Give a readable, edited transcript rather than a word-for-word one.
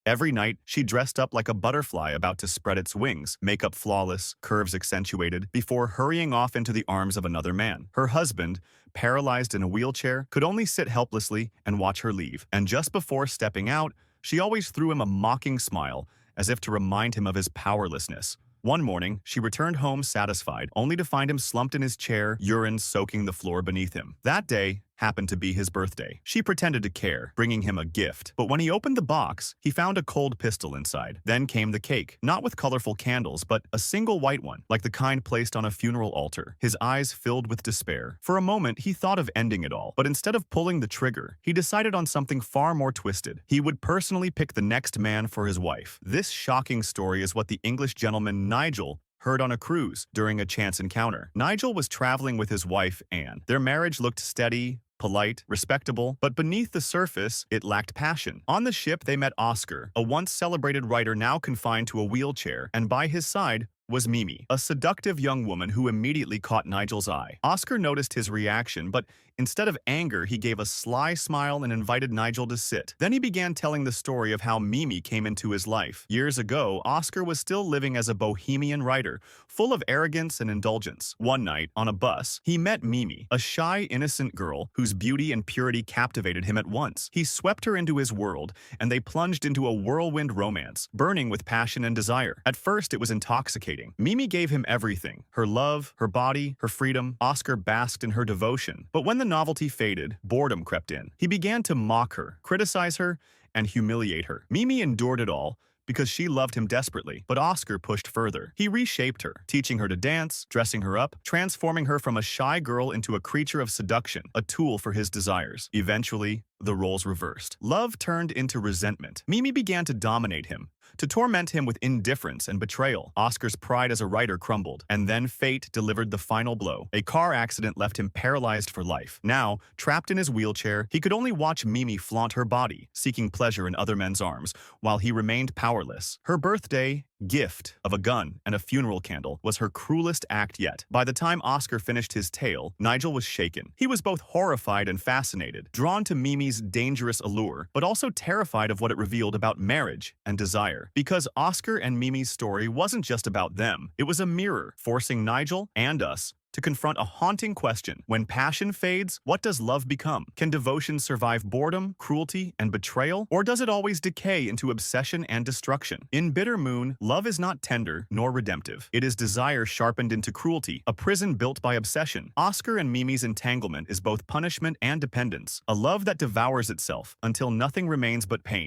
Every night, she dressed up like a butterfly about to spread its wings, makeup flawless, curves accentuated, before hurrying off into the arms of another man. Her husband, paralyzed in a wheelchair, could only sit helplessly and watch her leave. And just before stepping out, she always threw him a mocking smile, as if to remind him of his powerlessness. One morning, she returned home satisfied, only to find him slumped in his chair, urine soaking the floor beneath him. That day happened to be his birthday. She pretended to care, bringing him a gift. But when he opened the box, he found a cold pistol inside. Then came the cake, not with colorful candles, but a single white one, like the kind placed on a funeral altar. His eyes filled with despair. For a moment, he thought of ending it all. But instead of pulling the trigger, he decided on something far more twisted. He would personally pick the next man for his wife. This shocking story is what the English gentleman Nigel heard on a cruise during a chance encounter. Nigel was traveling with his wife, Anne. Their marriage looked steady, polite, respectable, but beneath the surface, it lacked passion. On the ship, they met Oscar, a once celebrated writer now confined to a wheelchair, and by his side was Mimi, a seductive young woman who immediately caught Nigel's eye. Oscar noticed his reaction, but instead of anger, he gave a sly smile and invited Nigel to sit. Then he began telling the story of how Mimi came into his life. Years ago, Oscar was still living as a bohemian writer, full of arrogance and indulgence. One night, on a bus, he met Mimi, a shy, innocent girl whose beauty and purity captivated him at once. He swept her into his world, and they plunged into a whirlwind romance, burning with passion and desire. At first, it was intoxicating. Mimi gave him everything: her love, her body, her freedom. Oscar basked in her devotion. But when the novelty faded, boredom crept in. He began to mock her, criticize her, and humiliate her. Mimi endured it all because she loved him desperately, but Oscar pushed further. He reshaped her, teaching her to dance, dressing her up, transforming her from a shy girl into a creature of seduction, a tool for his desires. Eventually, the roles reversed. Love turned into resentment. Mimi began to dominate him, to torment him with indifference and betrayal. Oscar's pride as a writer crumbled, and then fate delivered the final blow. A car accident left him paralyzed for life. Now, trapped in his wheelchair, he could only watch Mimi flaunt her body, seeking pleasure in other men's arms, while he remained powerless. Her birthday gift of a gun and a funeral candle was her cruelest act yet. By the time Oscar finished his tale, Nigel was shaken. He was both horrified and fascinated, drawn to Mimi's dangerous allure, but also terrified of what it revealed about marriage and desire. Because Oscar and Mimi's story wasn't just about them, it was a mirror, forcing Nigel and us to confront a haunting question. When passion fades, what does love become? Can devotion survive boredom, cruelty, and betrayal? Or does it always decay into obsession and destruction? In Bitter Moon, love is not tender nor redemptive. It is desire sharpened into cruelty, a prison built by obsession. Oscar and Mimi's entanglement is both punishment and dependence, a love that devours itself until nothing remains but pain.